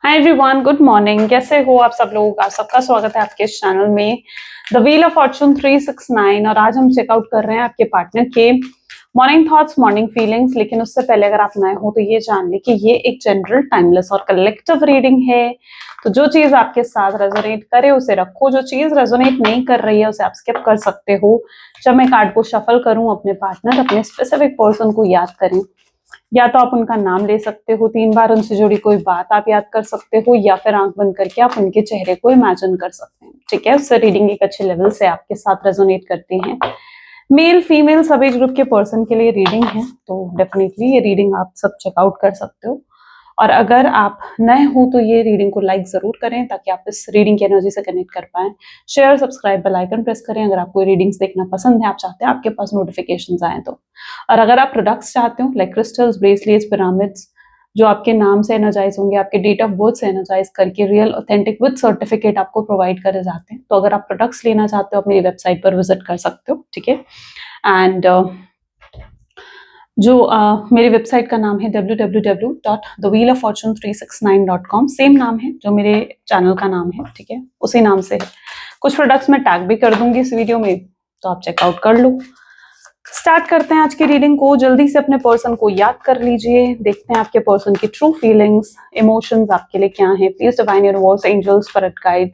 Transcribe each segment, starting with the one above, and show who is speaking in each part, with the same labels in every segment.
Speaker 1: Hi everyone, good morning. कैसे हो आप सब लोग? आप सबका स्वागत है आपके इस चैनल में द व्हील ऑफ फॉर्चून 369। और आज हम चेकआउट कर रहे हैं आपके पार्टनर के मॉर्निंग थॉट्स, मॉर्निंग फीलिंग्स। लेकिन उससे पहले अगर आप नए हो तो ये जान लें कि ये एक जनरल, टाइमलेस और कलेक्टिव रीडिंग है। तो जो चीज आपके साथ रेजोनेट करे उसे रखो, जो चीज रेजोनेट नहीं कर रही है उसे आप स्किप कर सकते हो। जब मैं कार्ड को शफल करूं, अपने पार्टनर, अपने स्पेसिफिक पर्सन को याद करें। या तो आप उनका नाम ले सकते हो, 3 बार उनसे जुड़ी कोई बात आप याद कर सकते हो, या फिर आंख बंद करके आप उनके चेहरे को इमेजिन कर सकते हैं। ठीक है, उससे रीडिंग एक अच्छे लेवल से आपके साथ रेजोनेट करती है। मेल फीमेल सभी ग्रुप के पर्सन के लिए रीडिंग है, तो डेफिनेटली ये रीडिंग आप सब चेकआउट कर सकते हो। और अगर आप नए हो तो ये रीडिंग को लाइक जरूर करें ताकि आप इस रीडिंग की एनर्जी से कनेक्ट कर पाएं। Share, subscribe, bell icon press करें अगर आपको रीडिंग्स देखना पसंद है, आप चाहते हैं आपके पास नोटिफिकेशंस आए तो। और अगर आप प्रोडक्ट्स चाहते हो लाइक क्रिस्टल्स, ब्रेसलेट्स, पिरामिड्स, जो आपके नाम से एनर्जाइज होंगे, आपके डेट ऑफ बर्थ से एनर्जाइज करके रियल ऑथेंटिक विद सर्टिफिकेट आपको प्रोवाइड करे जाते हैं, तो अगर आप प्रोडक्ट्स लेना चाहते हो आप मेरी वेबसाइट पर विजिट कर सकते हो। ठीक है, एंड जो मेरी वेबसाइट का नाम है www.thewheeloffortune369.com। सेम नाम है जो मेरे चैनल का नाम है। ठीक है, उसी नाम से है। कुछ प्रोडक्ट्स मैं टैग भी कर दूंगी इस वीडियो में, तो आप चेकआउट कर लो। स्टार्ट करते हैं आज की रीडिंग को। जल्दी से अपने पर्सन को याद कर लीजिए। देखते हैं आपके पर्सन की ट्रू फीलिंग्स, इमोशंस आपके लिए क्या है। Please divine universe, angels, spirit guides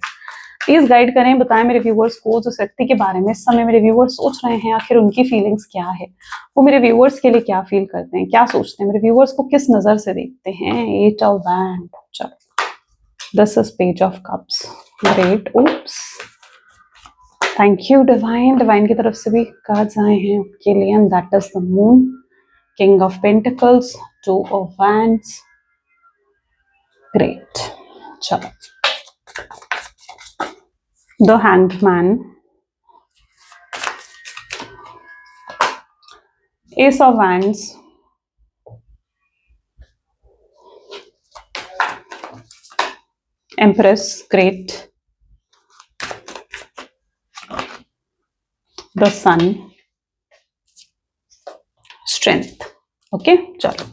Speaker 1: please guide करें, बताएं मेरे व्यूवर्स को जिस व्यक्ति के बारे में इस समय मेरे व्यूवर्स सोच रहे हैं, आखिर उनकी फीलिंग्स क्या है, वो मेरे व्यूवर्स के लिए क्या फील करते हैं, क्या सोचते हैं, मेरे व्यूवर्स को किस नजर से देखते हैं। 8 ऑफ वैंड, चलो, this is page of cups, great, oops, thank you Divine. Divine की तरफ से भी कार्ड्स आए हैं आपके लिए, and that is the moon, king of pentacles, 2 of wands, great. चलो, the hanged man, ace of wands, empress, great, the sun, strength. Okay, चलो,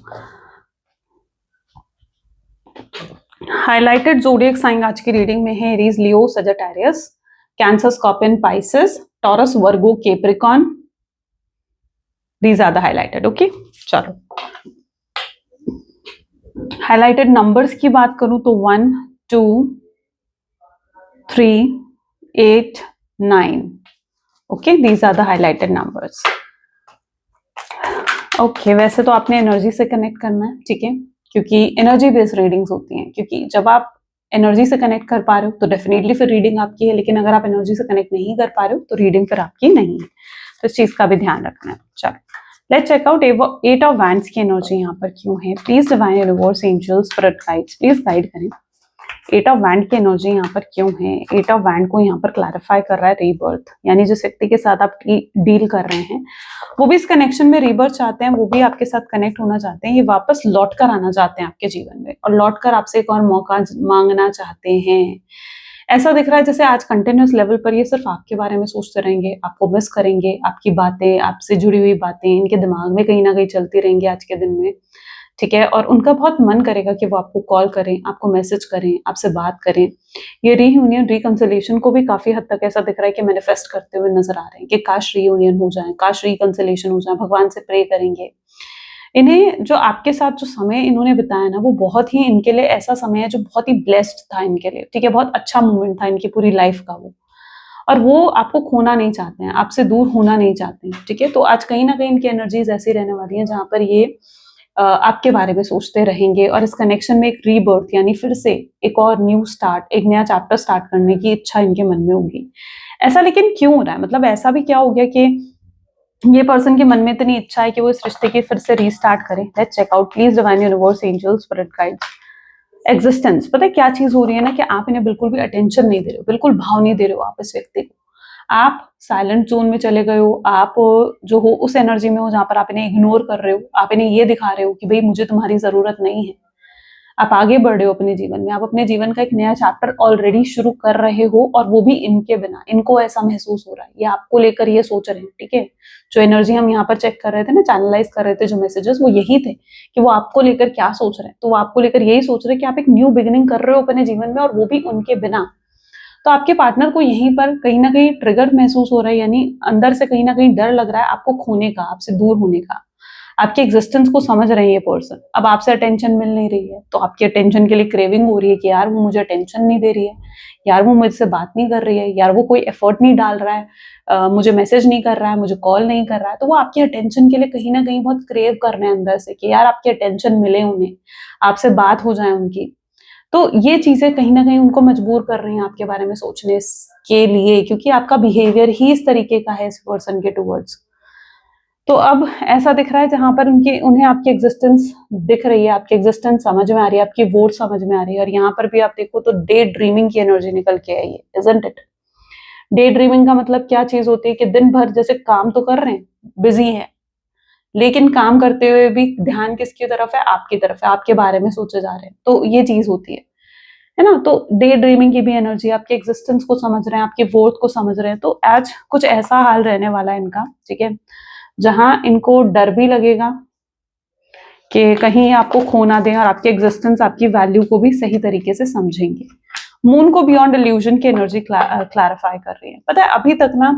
Speaker 1: हाइलाइटेड जोडिएक साइन आज की रीडिंग में है Aries, Leo, Sagittarius, Cancer, Scorpion, Pisces, Taurus, Virgo, Capricorn. These are the highlighted. Okay, चलो, highlighted numbers की बात करूं तो 1, 2, 3, 8, 9। Okay, these are the highlighted numbers. Okay, वैसे तो आपने एनर्जी से कनेक्ट करना है, ठीक है, क्योंकि एनर्जी बेस्ड रीडिंग्स होती हैं। क्योंकि जब आप एनर्जी से कनेक्ट कर पा रहे हो तो डेफिनेटली फिर रीडिंग आपकी है, लेकिन अगर आप एनर्जी से कनेक्ट नहीं कर पा रहे हो तो रीडिंग फिर आपकी नहीं है। तो इस चीज का भी ध्यान रखना है। चलो, let's check out 8 of wands की एनर्जी यहाँ पर क्यों है। Please divine universe, angels, spirit guides please guide करें 8 ऑफ वैंड की एनर्जी यहाँ पर क्यों है। 8 ऑफ वैंड को यहाँ पर क्लैरिफाई कर रहा है रीबर्थ, यानी जिस व्यक्ति के साथ आप डील कर रहे हैं वो भी इस कनेक्शन में रीबर्थ चाहते हैं, वो भी आपके साथ कनेक्ट होना चाहते हैं, ये वापस लौट कर आना चाहते हैं आपके जीवन में, और लौट कर आपसे एक और मौका मांगना चाहते हैं। ऐसा दिख रहा है जैसे आज कंटिन्यूस लेवल पर ये सिर्फ आपके बारे में सोचते रहेंगे, आपको मिस करेंगे, आपकी बातें, आपसे जुड़ी हुई बातें इनके दिमाग में कहीं ना कहीं चलती रहेंगी आज के दिन में। ठीक है, और उनका बहुत मन करेगा कि वो आपको कॉल करें, आपको मैसेज करें, आपसे बात करें। ये रीयूनियन, रिकंसिलिएशन को भी काफी हद तक ऐसा दिख रहा है कि मैनिफेस्ट करते हुए नजर आ रहे हैं कि काश रीयूनियन हो जाए, काश रिकंसिलिएशन हो जाए, भगवान से प्रे करेंगे। इन्हें जो आपके साथ जो समय इन्होंने बिताया ना, वो बहुत ही इनके लिए ऐसा समय है जो बहुत ही ब्लेस्ड था इनके लिए। ठीक है, बहुत अच्छा मोमेंट था इनकी पूरी लाइफ का वो, और वो आपको खोना नहीं चाहते हैं, आपसे दूर होना नहीं चाहते हैं। ठीक है, तो आज कहीं ना कहीं इनकी एनर्जीज ऐसी रहने वाली हैं जहां पर ये आपके बारे में सोचते रहेंगे, और इस कनेक्शन में एक रीबर्थ, यानी फिर से एक और न्यू स्टार्ट, एक नया चैप्टर स्टार्ट करने की इच्छा इनके मन में होगी। ऐसा लेकिन क्यों हो रहा है, मतलब ऐसा भी क्या हो गया कि ये पर्सन के मन में इतनी इच्छा है कि वो इस रिश्ते की फिर से रीस्टार्ट करें। Let's check out, please divine universe, angels, spirit guides, existence. पता है क्या चीज हो रही है ना, कि आप इन्हें बिल्कुल भी अटेंशन नहीं दे रहे हो, बिल्कुल भाव नहीं दे रहे हो आप इस व्यक्ति को। आप साइलेंट जोन में चले गए हो, आप जो हो उस एनर्जी में हो जहां पर आप इन्हें इग्नोर कर रहे हो, आप इन्हें ये दिखा रहे हो कि भाई मुझे तुम्हारी जरूरत नहीं है। आप आगे बढ़ रहे हो अपने जीवन में, आप अपने जीवन का एक नया चैप्टर ऑलरेडी शुरू कर रहे हो, और वो भी इनके बिना। इनको ऐसा महसूस हो रहा है, ये आपको लेकर ये सोच रहे हैं, ठीक है। जो एनर्जी हम यहाँ पर चेक कर रहे थे ना, चैनलाइज कर रहे थे जो मैसेजेस, वो यही थे कि वो आपको लेकर क्या सोच रहे हैं। तो वो आपको लेकर यही सोच रहे हैं कि आप एक न्यू बिगिनिंग कर रहे हो अपने जीवन में, और वो भी उनके बिना। तो आपके पार्टनर को यहीं पर कहीं ना कहीं ट्रिगर महसूस हो रहा है, यानी अंदर से कहीं ना कहीं डर लग रहा है आपको खोने का, आपसे दूर होने का। आपके एग्जिस्टेंस को समझ रहे हैं ये पर्सन, अब आपसे अटेंशन मिल नहीं रही है, तो आपकी अटेंशन के लिए क्रेविंग हो रही है कि यार वो मुझे अटेंशन नहीं दे रही है, यार वो मुझसे बात नहीं कर रही है, यार वो कोई एफर्ट नहीं डाल रहा है, मुझे मैसेज नहीं कर रहा है, मुझे कॉल नहीं कर रहा है। तो वो आपकी अटेंशन के लिए कहीं ना कहीं बहुत क्रेव कर रहे हैं अंदर से कि यार आपकी अटेंशन मिले उन्हें, आपसे बात हो जाए उनकी। तो ये चीजें कहीं ना कहीं उनको मजबूर कर रही हैं आपके बारे में सोचने के लिए, क्योंकि आपका बिहेवियर ही इस तरीके का है इस पर्सन के टूवर्ड्स। तो अब ऐसा दिख रहा है जहां पर उन्हें आपकी एग्जिस्टेंस दिख रही है, आपकी एग्जिस्टेंस समझ में आ रही है, आपकी वोट समझ में आ रही है। और यहाँ पर भी आप देखो तो डे ड्रीमिंग की एनर्जी निकल के आई है, इजंट इट। डे ड्रीमिंग का मतलब क्या चीज होती है कि दिन भर जैसे काम तो कर रहे हैं, बिजी है, लेकिन काम करते हुए भी ध्यान किसकी तरफ है, आपकी तरफ है, आपके बारे में सोचे जा रहे हैं। तो ये चीज होती है ना। तो डे ड्रीमिंग की भी एनर्जी, आपके एग्जिस्टेंस को समझ रहे हैं, आपके वर्थ को समझ रहे हैं। तो आज कुछ ऐसा हाल रहने वाला है इनका, ठीक है, जहां इनको डर भी लगेगा कि कहीं आपको खो ना दें, और आपके एग्जिस्टेंस, आपकी वैल्यू को भी सही तरीके से समझेंगे। मून को बियॉन्ड इल्यूजन की एनर्जी क्लैरिफाई कर रही है। पता है अभी तक ना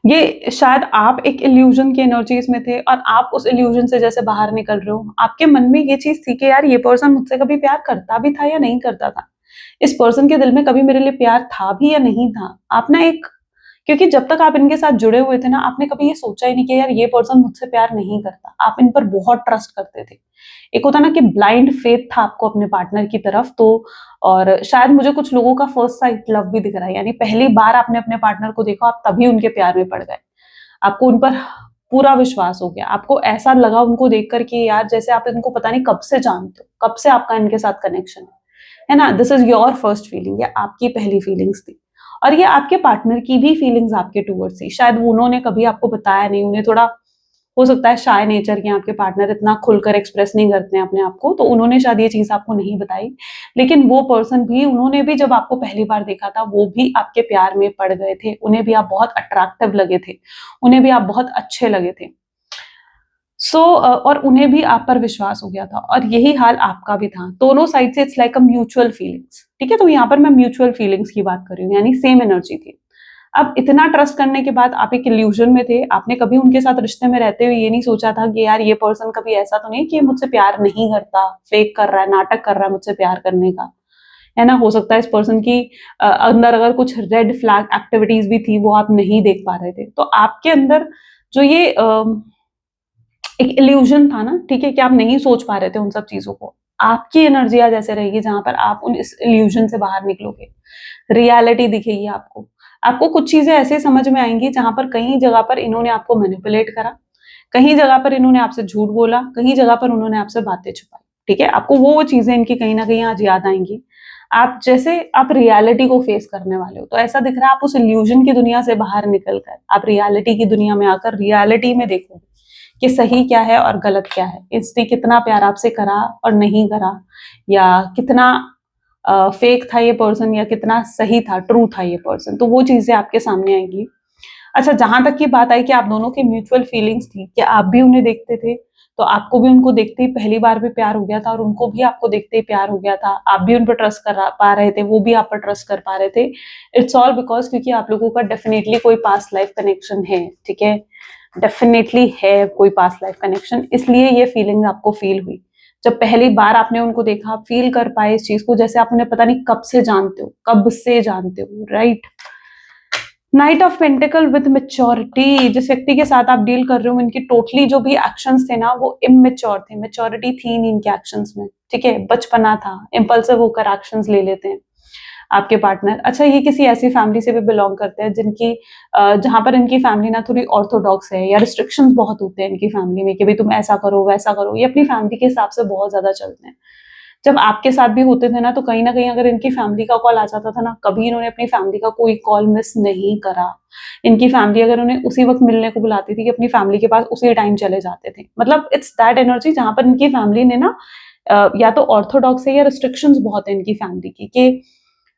Speaker 1: ये शायद आप एक इल्यूजन की एनर्जीज में थे, और आप उस इल्यूजन से जैसे बाहर निकल रहे हो, आपके मन में ये चीज थी कि यार ये पर्सन मुझसे कभी प्यार करता भी था या नहीं करता था, इस पर्सन के दिल में कभी मेरे लिए प्यार था भी या नहीं था। आप ना एक, क्योंकि जब तक आप इनके साथ जुड़े हुए थे ना, आपने कभी ये सोचा ही नहीं कि यार ये पर्सन मुझसे प्यार नहीं करता। आप इन पर बहुत ट्रस्ट करते थे। एक होता ना कि ब्लाइंड फेथ था आपको अपने पार्टनर की तरफ। तो और शायद मुझे कुछ लोगों का फर्स्ट साइट लव भी दिख रहा है, यानी पहली बार आपने अपने पार्टनर को देखा, आप तभी उनके प्यार में पड़ गए। आपको उन पर पूरा विश्वास हो गया, आपको ऐसा लगा उनको देखकर कि यार जैसे आप इनको पता नहीं कब से जानते हो, कब से आपका इनके साथ कनेक्शन है ना। This is your first feeling, या आपकी पहली फीलिंग्स थी। और ये आपके पार्टनर की भी फीलिंग्स आपके टूवर्ड्स थी। शायद उन्होंने कभी आपको बताया नहीं, उन्हें थोड़ा हो सकता है शाय नेचर के आपके पार्टनर, इतना खुलकर एक्सप्रेस नहीं करते हैं अपने आप को, तो उन्होंने शायद ये चीज आपको नहीं बताई। लेकिन वो पर्सन भी, उन्होंने भी जब आपको पहली बार देखा था, वो भी आपके प्यार में पड़ गए थे। उन्हें भी आप बहुत अट्रैक्टिव लगे थे, उन्हें भी आप बहुत अच्छे लगे थे। और उन्हें भी आप पर विश्वास हो गया था, और यही हाल आपका भी था। दोनों साइड से it's like a mutual feelings, ठीक है। तो यहाँ पर मैं म्यूचुअल फीलिंग्स की बात कर रही हूँ, यानी सेम एनर्जी थी। अब इतना ट्रस्ट करने के बाद आप एक इल्यूजन में थे। आपने कभी उनके साथ रिश्ते में रहते हुए ये नहीं सोचा था कि यार ये पर्सन कभी ऐसा तो नहीं कि मुझसे प्यार नहीं करता, फेक कर रहा है, नाटक कर रहा है मुझसे प्यार करने का, है ना। हो सकता है इस पर्सन की अंदर अगर कुछ रेड फ्लैग एक्टिविटीज भी थी, वो आप नहीं देख पा रहे थे। तो आपके अंदर जो ये एक इल्यूजन था ना, ठीक है, कि आप नहीं सोच पा रहे थे उन सब चीजों को। आपकी एनर्जी आज ऐसे रहेगी जहां पर आप उन इस इल्यूजन से बाहर निकलोगे, रियलिटी दिखेगी आपको। आपको कुछ चीजें ऐसे समझ में आएंगी जहां पर कहीं जगह पर इन्होंने आपको मैनिपुलेट करा, कहीं जगह पर इन्होंने आपसे झूठ बोला, कहीं जगह पर उन्होंने आपसे बातें छुपाई, ठीक है। आपको वो चीजें इनकी कहीं ना कहीं आज याद आएंगी। आप रियलिटी को फेस करने वाले हो। तो ऐसा दिख रहा है आप उस इल्यूजन की दुनिया से बाहर निकल कर आप रियलिटी की दुनिया में आकर रियलिटी में देखोगे कि सही क्या है और गलत क्या है, इसने कितना प्यार आपसे करा और नहीं करा, या कितना फेक था ये पर्सन, या कितना सही था, ट्रू था ये पर्सन। तो वो चीजें आपके सामने आएंगी। अच्छा, जहां तक की बात आई कि आप दोनों की म्यूचुअल फीलिंग्स थी, कि आप भी उन्हें देखते थे, तो आपको भी उनको देखते ही पहली बार भी प्यार हो गया था, और उनको भी आपको देखते ही प्यार हो गया था। आप भी उन पर ट्रस्ट कर पा रहे थे, वो भी आप पर ट्रस्ट कर पा रहे थे। इट्स ऑल बिकॉज क्योंकि आप लोगों का डेफिनेटली कोई पास्ट लाइफ कनेक्शन है, ठीक है, डेफिनेटली है कोई पास्ट लाइफ कनेक्शन, इसलिए ये फीलिंग आपको फील हुई। जब पहली बार आपने उनको देखा, आप फील कर पाए इस चीज को, जैसे आप उन्हें पता नहीं कब से जानते हो, कब से जानते हो, right. Night of pentacle with maturity, जिस व्यक्ति के साथ आप डील कर रहे हो, इनकी टोटली जो भी एक्शंस थे ना, वो इमेच्योर थे, मेच्योरिटी थी नहीं इनके एक्शंस में, ठीक है, बचपना था, इम्पल्सिव होकर एक्शंस ले लेते हैं आपके पार्टनर। अच्छा, ये किसी ऐसी फैमिली से भी बिलोंग करते हैं जिनकी जहां पर इनकी फैमिली ना थोड़ी ऑर्थोडॉक्स है, या रिस्ट्रिक्शंस बहुत होते हैं इनकी फैमिली में कि भाई तुम ऐसा करो वैसा करो, ये अपनी फैमिली के हिसाब से बहुत ज्यादा चलते हैं। जब आपके साथ भी होते थे ना, तो कहीं ना कहीं अगर इनकी फैमिली का कॉल आ जाता था ना, कभी इन्होंने अपनी फैमिली का कोई कॉल मिस नहीं करा। इनकी फैमिली अगर उन्हें उसी वक्त मिलने को बुलाती थी, कि अपनी फैमिली के पास उसी टाइम चले जाते थे। मतलब इट्स दैट एनर्जी जहां पर इनकी फैमिली ने ना या तो ऑर्थोडॉक्स है या रिस्ट्रिक्शंस बहुत है इनकी फैमिली की कि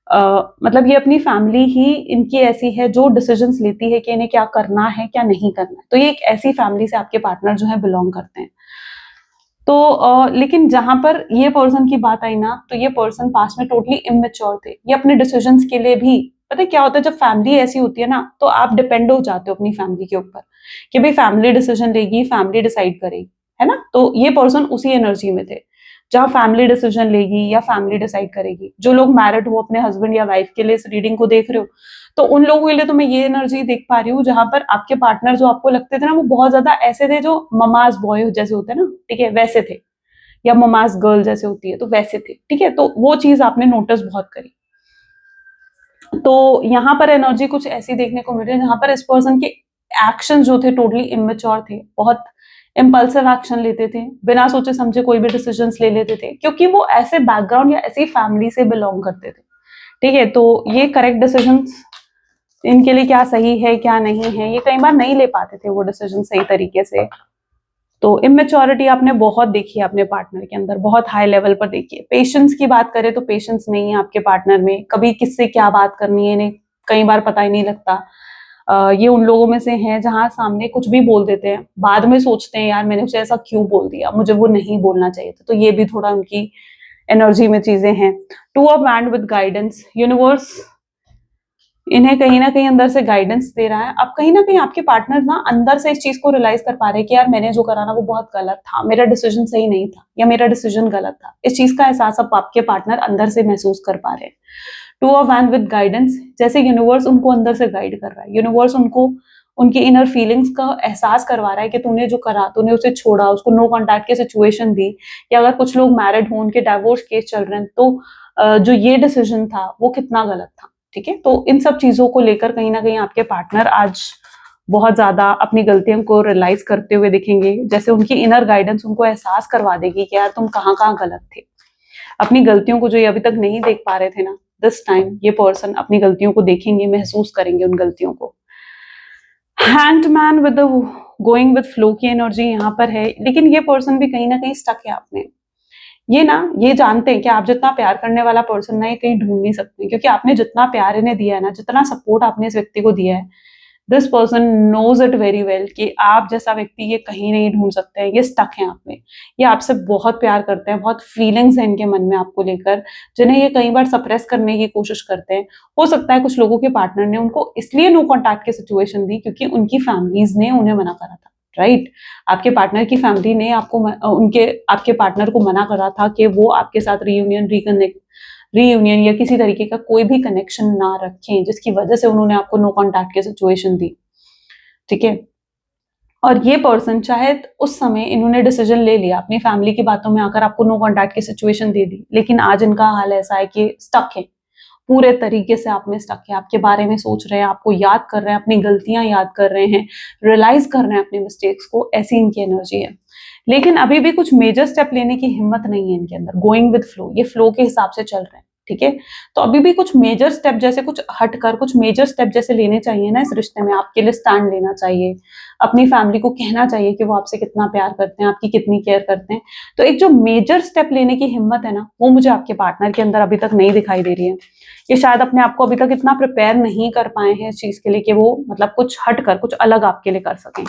Speaker 1: मतलब ये अपनी फैमिली ही इनकी ऐसी है जो डिसीजंस लेती है कि इन्हें क्या करना है क्या नहीं करना है। तो ये एक ऐसी फैमिली से आपके पार्टनर जो है बिलोंग करते हैं। तो लेकिन जहां पर ये पर्सन की बात आई ना, तो ये पर्सन पास्ट में टोटली इमेच्योर थे। ये अपने डिसीजंस के लिए भी, पता है क्या होता है जब फैमिली ऐसी होती है ना, तो आप डिपेंड हो जाते हो अपनी फैमिली के ऊपर कि भाई फैमिली डिसीजन लेगी, फैमिली डिसाइड करेगी, है ना। तो ये पर्सन उसी एनर्जी में थे जहां फैमिली डिसीजन लेगी या फैमिली डिसाइड करेगी। जो लोग मैरिड हो, अपने हस्बैंड या वाइफ के लिए इस रीडिंग को देख रहे हो, तो उन लोगों के लिए तो मैं ये एनर्जी देख पा रही हूँ जहां पर आपके पार्टनर जो आपको लगते थे ना, वो बहुत ज्यादा ऐसे थे जो ममाज बॉय जैसे होते हैं ना, ठीक है, वैसे थे, या ममाज गर्ल जैसे होती है तो वैसे थे, ठीक है। तो वो चीज आपने नोटिस बहुत करी। तो यहाँ पर एनर्जी कुछ ऐसी देखने को मिल रही है जहां पर इस पर्सन के एक्शन जो थे टोटली इमेच्योर थे, बहुत इम्पल्सिव एक्शन लेते थे, बिना सोचे समझे कोई भी डिसीजंस ले लेते थे, क्योंकि वो ऐसे बैकग्राउंड या ऐसी फैमिली से बिलोंग करते थे, ठीक है। तो ये करेक्ट डिसीजंस इनके लिए क्या सही है क्या नहीं है, ये कई बार नहीं ले पाते थे वो डिसीजन सही तरीके से। तो इमेच्योरिटी आपने बहुत देखी है अपने पार्टनर के अंदर, बहुत हाई लेवल पर देखी है। पेशेंस की बात करें तो पेशेंस नहीं है आपके पार्टनर में, कभी किससे क्या बात करनी है इन्हें कई बार पता ही नहीं लगता। ये उन लोगों में से हैं जहां सामने कुछ भी बोल देते हैं, बाद में सोचते हैं यार मैंने उसे ऐसा क्यों बोल दिया, मुझे वो नहीं बोलना चाहिए था। तो ये भी थोड़ा उनकी एनर्जी में चीजें हैं। Two of wand with guidance, universe इन्हें कहीं ना कहीं अंदर से गाइडेंस दे रहा है। अब कहीं ना कहीं आपके पार्टनर ना अंदर से इस चीज को रियलाइज कर पा रहे हैं कि यार मैंने जो करा ना वो बहुत गलत था, मेरा डिसीजन सही नहीं था या मेरा डिसीजन गलत था। इस चीज का एहसास अब आपके पार्टनर अंदर से महसूस कर पा रहे हैं। Two of wand with guidance, जैसे यूनिवर्स उनको अंदर से गाइड कर रहा है, यूनिवर्स उनको उनकी इनर फीलिंग्स का एहसास करवा रहा है कि तूने जो करा, तूने उसे छोड़ा, उसको नो कॉन्टैक्ट की सिचुएशन दी, या अगर कुछ लोग मैरिड हो उनके डाइवोर्स केस चल रहे हैं, तो जो ये डिसीजन था वो कितना गलत था, ठीक है। तो इन सब चीजों को लेकर कहीं ना कहीं आपके पार्टनर आज बहुत ज्यादा अपनी गलतियों को रियलाइज करते हुए दिखेंगे, जैसे उनकी इनर गाइडेंस उनको एहसास करवा देगी कि यार तुम कहाँ कहाँ गलत थे। अपनी गलतियों को जो ये अभी तक नहीं देख पा रहे थे ना, दिस टाइम ये पर्सन अपनी गलतियों को देखेंगे, महसूस करेंगे उन गलतियों को। Hanged man with going with flow की एनर्जी यहाँ पर है, लेकिन ये पर्सन भी कहीं ना कहीं स्टक है आप में। ये ना ये जानते हैं कि आप जितना प्यार करने वाला पर्सन ना ये कहीं ढूंढ नहीं सकते, क्योंकि आपने जितना प्यार इन्हें दिया है ना, जितना सपोर्ट आपने इस व्यक्ति को दिया है, this person knows it very well कि आप जैसा व्यक्ति ये कहीं नहीं ढूंढ सकते हैं। ये स्टक है आप में, ये आपसे बहुत प्यार करते हैं, बहुत फीलिंग्स हैं इनके मन में आपको लेकर, जिन्हें ये कई बार सप्रेस करने की कोशिश करते हैं। हो सकता है कुछ लोगों के पार्टनर ने उनको इसलिए नो कॉन्टैक्ट की सिचुएशन दी क्योंकि उनकी फैमिलीज ने उन्हें मना करा था, राइट। आपके पार्टनर की फैमिली ने आपको उनके आपके पार्टनर को मना करा था कि वो आपके साथ रीयूनियन या किसी तरीके का कोई भी कनेक्शन ना रखें, जिसकी वजह से उन्होंने आपको नो कॉन्टैक्ट की सिचुएशन दी, ठीक है। और ये पर्सन चाहे उस समय इन्होंने डिसीजन ले लिया, अपनी फैमिली की बातों में आकर आपको नो कॉन्टैक्ट की सिचुएशन दे दी, लेकिन आज इनका हाल ऐसा है कि स्टक है, पूरे तरीके से आप में स्टक है, आपके बारे में सोच रहे हैं, आपको याद कर रहे हैं, अपनी गलतियां याद कर रहे हैं, रियलाइज कर रहे हैं अपने मिस्टेक्स को, ऐसी इनकी एनर्जी है। लेकिन अभी भी कुछ मेजर स्टेप लेने की हिम्मत नहीं है इनके अंदर। गोइंग विद फ्लो, ये फ्लो के हिसाब से चल रहे हैं, ठीक है। तो अभी भी कुछ मेजर स्टेप जैसे कुछ हटकर कुछ मेजर स्टेप जैसे लेने चाहिए ना इस रिश्ते में, आपके लिए स्टैंड लेना चाहिए, अपनी फैमिली को कहना चाहिए कि वो आपसे कितना प्यार करते हैं, आपकी कितनी केयर करते हैं। तो एक जो मेजर स्टेप लेने की हिम्मत है ना, वो मुझे आपके पार्टनर के अंदर अभी तक नहीं दिखाई दे रही है। ये शायद अपने आप को अभी तक इतना प्रिपेयर नहीं कर पाए हैं इस चीज के लिए कि वो मतलब कुछ हटकर कुछ अलग आपके लिए कर सकें।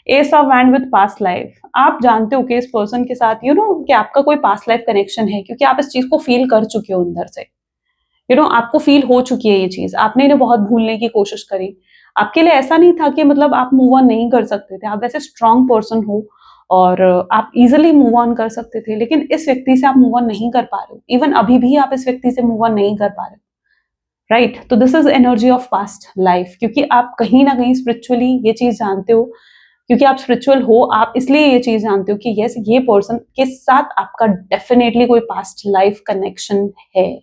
Speaker 1: S of wand with past life, आप जानते हो कि इस पर्सन के साथ कि आपका कोई पास्ट लाइफ कनेक्शन है, क्योंकि आप इस चीज को फील कर चुके हो अंदर से। आपको फील हो चुकी है ये चीज, आपने इन्हें बहुत भूलने की कोशिश करी। आपके लिए ऐसा नहीं था कि मतलब आप मूव ऑन नहीं कर सकते थे, आप वैसे स्ट्रांग पर्सन हो और आप इजिली मूव ऑन कर सकते थे, लेकिन इस व्यक्ति से आप मूव ऑन नहीं कर पा रहे हो। इवन अभी भी आप इस व्यक्ति से मूव ऑन नहीं कर पा रहे हो, राइट। तो this is energy of past life, क्योंकि आप कहीं ना कहीं स्पिरिचुअली ये चीज जानते हो, क्योंकि आप स्पिरिचुअल हो, आप इसलिए ये चीज जानते हो कि यस ये पर्सन के साथ आपका डेफिनेटली कोई पास्ट लाइफ कनेक्शन है।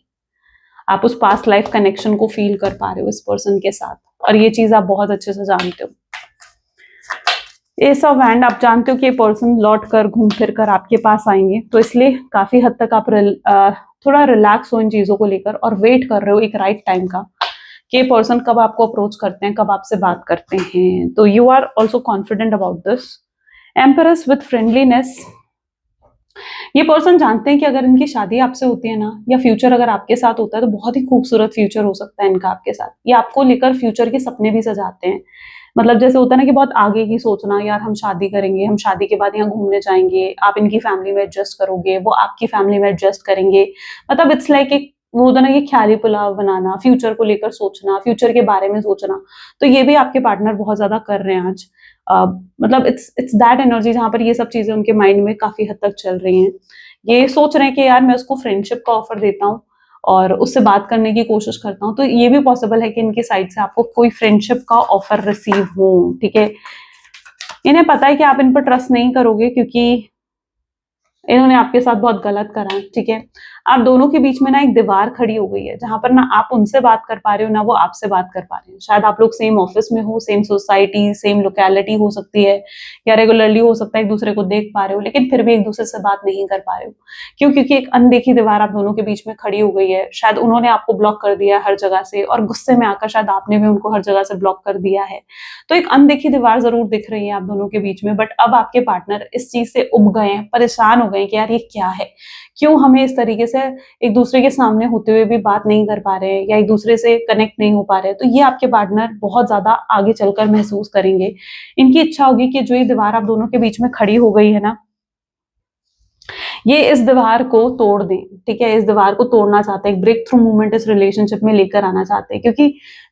Speaker 1: आप उस पास्ट लाइफ कनेक्शन को फील कर पा रहे हो इस पर्सन के साथ, और ये चीज आप बहुत अच्छे से जानते हो। एस ऑफ हैंड, आप जानते हो कि ये पर्सन लौट कर घूम फिर कर आपके पास आएंगे, तो इसलिए काफी हद तक आप थोड़ा रिलैक्स हो इन चीजों को लेकर और वेट कर रहे हो एक राइट टाइम का कि पर्सन कब आपको अप्रोच करते हैं, कब आपसे बात करते हैं। तो you are also confident about this. Empress with friendliness, ये पर्सन जानते हैं कि अगर इनकी शादी आपसे होती है ना, या फ्यूचर अगर आपके साथ होता है, तो बहुत ही खूबसूरत फ्यूचर हो सकता है इनका आपके साथ। ये आपको लेकर फ्यूचर के सपने भी सजाते हैं। मतलब जैसे होता है ना कि बहुत आगे की सोचना, यार हम शादी करेंगे, हम शादी के बाद यहाँ घूमने जाएंगे, आप इनकी फैमिली में एडजस्ट करोगे, वो आपकी फैमिली में एडजस्ट करेंगे। मतलब इट्स लाइक एक वो होता है ना कि ख्याली पुलाव बनाना, फ्यूचर को लेकर सोचना, फ्यूचर के बारे में सोचना। तो ये भी आपके पार्टनर बहुत ज्यादा कर रहे हैं आज। मतलब इट्स दैट एनर्जी जहां पर ये सब चीजें उनके माइंड में काफी हद तक चल रही हैं। ये सोच रहे हैं कि यार मैं उसको फ्रेंडशिप का ऑफर देता हूँ और उससे बात करने की कोशिश करता हूँ, तो ये भी पॉसिबल है कि इनकी साइड से आपको कोई फ्रेंडशिप का ऑफर रिसीव हो। ठीक है, इन्हें पता है कि आप इन पर ट्रस्ट नहीं करोगे, क्योंकि इन्होंने आपके साथ बहुत गलत करा है। ठीक है, आप दोनों के बीच में ना एक दीवार खड़ी हो गई है, जहां पर ना आप उनसे बात कर पा रहे हो, ना वो आपसे बात कर पा रहे हैं। शायद आप लोग सेम ऑफिस में हो, सेम सोसाइटी, सेम लोकेलिटी हो सकती है, या रेगुलरली हो सकता है एक दूसरे को देख पा रहे हो, लेकिन फिर भी एक दूसरे से बात नहीं कर पा रहे हो। क्यों? क्योंकि एक अनदेखी दीवार आप दोनों के बीच में खड़ी हो गई है। शायद उन्होंने आपको ब्लॉक कर दिया हर जगह से, और गुस्से में आकर शायद आपने भी उनको हर जगह से ब्लॉक कर दिया है। तो एक अनदेखी दीवार जरूर दिख रही है आप दोनों के बीच में, बट अब आपके पार्टनर इस चीज से उब गए हैं, परेशान हो गए कि यार ये क्या है, क्यों हमें इस तरीके से एक दूसरे के सामने होते हुए भी बात नहीं कर पा रहे हैं, या एक दूसरे से कनेक्ट नहीं हो पा रहे हैं। तो ये आपके पार्टनर बहुत ज्यादा आगे चलकर महसूस करेंगे। इनकी इच्छा होगी कि जो ये दीवार आप दोनों के बीच में खड़ी हो गई है ना, ये इस दीवार को तोड़ दें। ठीक है, इस दीवार को तोड़ना चाहते हैं, एक ब्रेक थ्रू मूवमेंट इस रिलेशनशिप में लेकर आना चाहते हैं, क्योंकि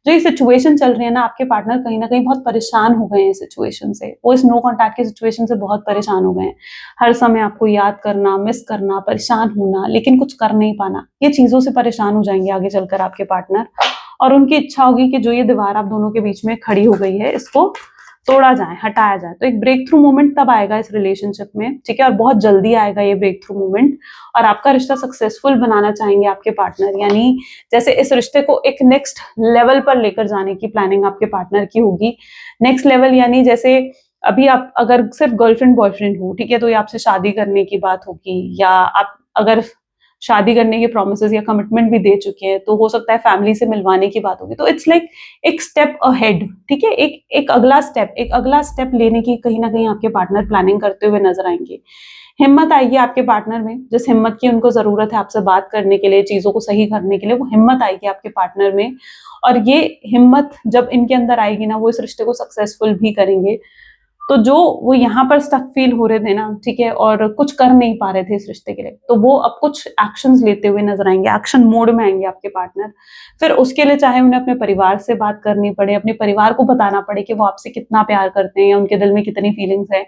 Speaker 1: जो ये सिचुएशन चल रही है ना, आपके पार्टनर कहीं ना कहीं बहुत परेशान हो गए हैं इस सिचुएशन से। वो इस नो कॉन्टैक्ट की सिचुएशन से बहुत परेशान हो गए हैं। हर समय आपको याद करना, मिस करना, परेशान होना, लेकिन कुछ कर नहीं पाना, ये चीजों से परेशान हो जाएंगे आगे चलकर आपके पार्टनर। और उनकी इच्छा होगी कि जो ये दीवार आप दोनों के बीच में खड़ी हो गई है, इसको तोड़ा जाए, हटाया जाए। तो एक ब्रेक थ्रू मोमेंट तब आएगा इस रिलेशनशिप में। ठीक है, और बहुत जल्दी आएगा ये ब्रेक थ्रू मोमेंट, और आपका रिश्ता सक्सेसफुल बनाना चाहेंगे आपके पार्टनर। यानी जैसे इस रिश्ते को एक नेक्स्ट लेवल पर लेकर जाने की प्लानिंग आपके पार्टनर की होगी। नेक्स्ट लेवल यानी जैसे अभी आप अगर सिर्फ गर्लफ्रेंड बॉयफ्रेंड हो, ठीक है, तो ये आपसे शादी करने की बात होगी, या आप अगर शादी करने के प्रोमिसेस या कमिटमेंट भी दे चुके हैं, तो हो सकता है फैमिली से मिलवाने की बात होगी। तो इट्स लाइक एक स्टेप अहेड। ठीक है, एक अगला स्टेप लेने की कहीं ना कहीं आपके पार्टनर प्लानिंग करते हुए नजर आएंगे। हिम्मत आएगी आपके पार्टनर में, जिस हिम्मत की उनको जरूरत है आपसे बात करने के लिए, चीजों को सही करने के लिए, वो हिम्मत आएगी आपके पार्टनर में। और ये हिम्मत जब इनके अंदर आएगी ना, वो इस रिश्ते को सक्सेसफुल भी करेंगे। तो जो वो यहाँ पर स्टक फील हो रहे थे ना, ठीक है, और कुछ कर नहीं पा रहे थे इस रिश्ते के लिए, तो वो अब कुछ एक्शंस लेते हुए नजर आएंगे, एक्शन मोड में आएंगे आपके पार्टनर। फिर उसके लिए चाहे उन्हें अपने परिवार से बात करनी पड़े, अपने परिवार को बताना पड़े कि वो आपसे कितना प्यार करते हैं, या उनके दिल में कितनी फीलिंग्स है,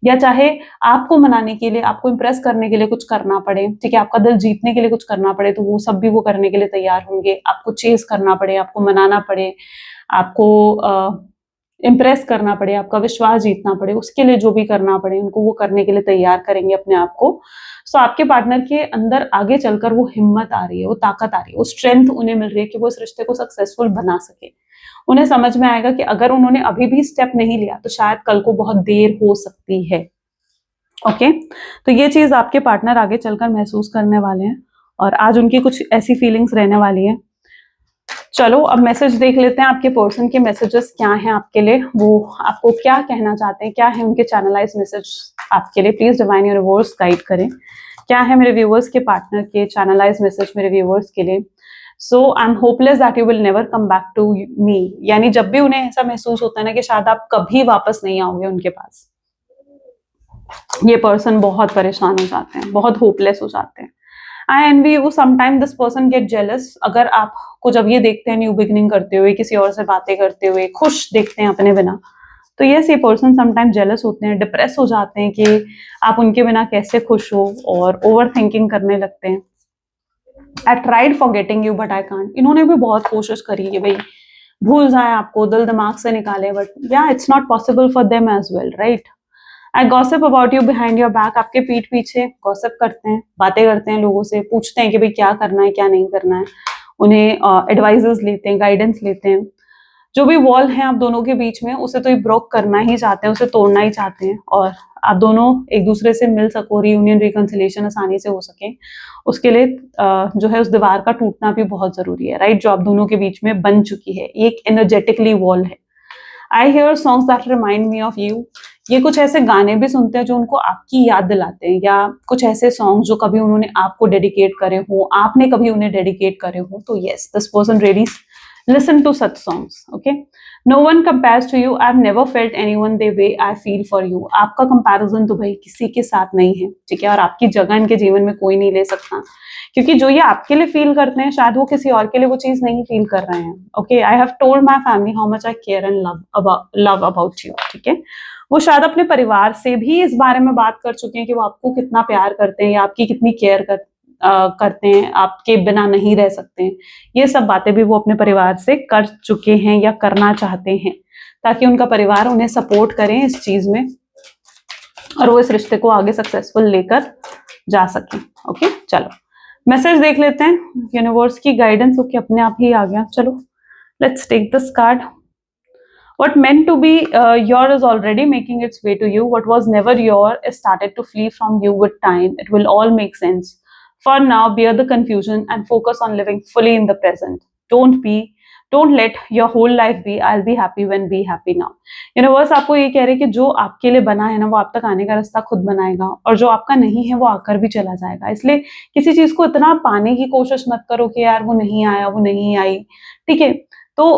Speaker 1: या चाहे आपको मनाने के लिए, आपको इम्प्रेस करने के लिए कुछ करना पड़े, ठीक है, आपका दिल जीतने के लिए कुछ करना पड़े, तो वो सब भी वो करने के लिए तैयार होंगे। आपको चेस करना पड़े, आपको मनाना पड़े, आपको इम्प्रेस करना पड़े, आपका विश्वास जीतना पड़े, उसके लिए जो भी करना पड़े उनको वो करने के लिए तैयार करेंगे अपने आप को। सो आपके पार्टनर के अंदर आगे चलकर वो हिम्मत आ रही है, वो ताकत आ रही है, वो स्ट्रेंथ उन्हें मिल रही है कि वो इस रिश्ते को सक्सेसफुल बना सके। उन्हें समझ में आएगा कि अगर उन्होंने अभी भी स्टेप नहीं लिया तो शायद कल को बहुत देर हो सकती है। ओके, तो ये चीज आपके पार्टनर आगे चलकर महसूस करने वाले हैं, और आज उनकी कुछ ऐसी फीलिंग्स रहने वाली है। चलो अब मैसेज देख लेते हैं, आपके पर्सन के मैसेजेस क्या हैं आपके लिए, वो आपको क्या कहना चाहते हैं, क्या है उनके चैनलाइज मैसेज आपके लिए। प्लीज डिवाइन यूनिवर्स गाइड करें, क्या है मेरे व्यूवर्स के पार्टनर के चैनलाइज मैसेज मेरे व्यूवर्स के लिए। So I am hopeless that you will never come back to me, यानी जब भी उन्हें ऐसा महसूस होता है ना कि शायद आप कभी वापस नहीं आओगे उनके पास, ये पर्सन बहुत परेशान हो जाते हैं, बहुत होपलेस हो जाते हैं। I envy you, sometime this person get jealous. अगर आपको जब ये देखते हैं न्यू बिगनिंग करते हुए, किसी और से बातें करते हुए, खुश देखते हैं अपने बिना, तो यस, ये पर्सन समटाइम जेलस होते हैं, डिप्रेस हो जाते हैं कि आप उनके बिना कैसे खुश हो, और ओवर थिंकिंग करने लगते हैं। I tried forgetting you but I can't. इन्होंने भी बहुत कोशिश करी कि भाई भूल जाए आपको, दिल दिमाग से निकाले, बट या it's not possible for them as well, right. I gossip about you behind your back, आपके पीठ पीछे गॉसिप करते हैं, बातें करते हैं, लोगों से पूछते हैं कि भाई क्या करना है क्या नहीं करना है, उन्हें एडवाइजेस लेते हैं, गाइडेंस लेते हैं। जो भी वॉल है आप दोनों के बीच में, उसे तो ये ब्रोक करना ही चाहते हैं, उसे तोड़ना ही चाहते हैं, और आप दोनों एक दूसरे से मिल सको, रीयूनियन रिकंसिलिएशन आसानी से हो सके, उसके लिए जो है उस दीवार का टूटना भी बहुत जरूरी है, राइट, जो आप दोनों के बीच में बन चुकी है। ये एक एनर्जेटिकली वॉल है। I hear songs that remind me of you, ये कुछ ऐसे गाने भी सुनते हैं जो उनको आपकी याद दिलाते हैं, या कुछ ऐसे सॉन्ग जो कभी उन्होंने आपको डेडिकेट करे हो, आपने कभी उन्हें डेडिकेट करे हो, तो yes, this person really listen to such songs. Okay, no one compares to you. I've never felt anyone the way I feel for you. आपका कंपैरिजन तो भाई किसी के साथ नहीं है, ठीक है, और आपकी जगह इनके जीवन में कोई नहीं ले सकता, क्योंकि जो ये आपके लिए फील करते हैं शायद वो किसी और के लिए वो चीज नहीं फील कर रहे हैं. Okay, I have told my family how much I care and love about you. ठीक है, वो शायद अपने परिवार से भी इस बारे में बात कर चुके हैं कि वो आपको कितना प्यार करते हैं या आपकी कितनी केयर करते हैं, आपके बिना नहीं रह सकते हैं. ये सब बातें भी वो अपने परिवार से कर चुके हैं या करना चाहते हैं, ताकि उनका परिवार उन्हें सपोर्ट करें इस चीज में और वो इस रिश्ते को आगे सक्सेसफुल लेकर जा सके. ओके, चलो मैसेज देख लेते हैं. यूनिवर्स की गाइडेंस ओके अपने आप ही आ गया. चलो let's take this card. What meant to be your is already making its way to you. What was never your is started to flee from you with time. It will all make sense. For now, bear the confusion and focus on living fully in the present. Don't let your whole life be I'll be happy when be happy now. Universe आपको ये कह रहे हैं कि जो आपके लिए बना है ना, वो आप तक आने का रास्ता खुद बनाएगा, और जो आपका नहीं है वो आकर भी चला जाएगा. इसलिए किसी चीज को इतना पाने की कोशिश मत करो कि यार वो नहीं आया, वो नहीं आई. ठीक है, तो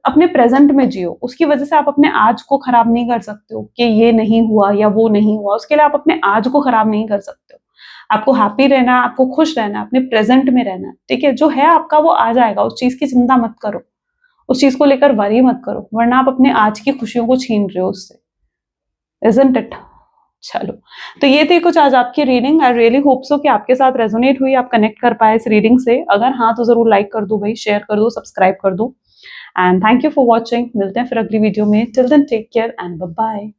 Speaker 1: अपने प्रेजेंट में जियो. उसकी वजह से आप अपने आज को खराब नहीं कर सकते हो कि ये नहीं हुआ या वो नहीं हुआ. उसके लिए आप अपने आज को खराब नहीं कर सकते हो. आपको हैप्पी रहना है, आपको खुश रहना है, अपने प्रेजेंट में रहना है. ठीक है, जो है आपका वो आ जाएगा. उस चीज की चिंता मत करो, उस चीज को लेकर वरी मत करो, वरना आप अपने आज की खुशियों को छीन रहे हो उससे. Isn't it? चलो, तो ये थी कुछ आज आपकी reading. I really hope so कि आपके साथ रेजोनेट हुई, आप कनेक्ट कर पाए इस रीडिंग से. अगर हाँ तो जरूर लाइक कर दो भाई, शेयर कर दो, सब्सक्राइब कर दो. And thank you for watching. मिलते हैं फिर अगली वीडियो में. Till then take care and bye bye.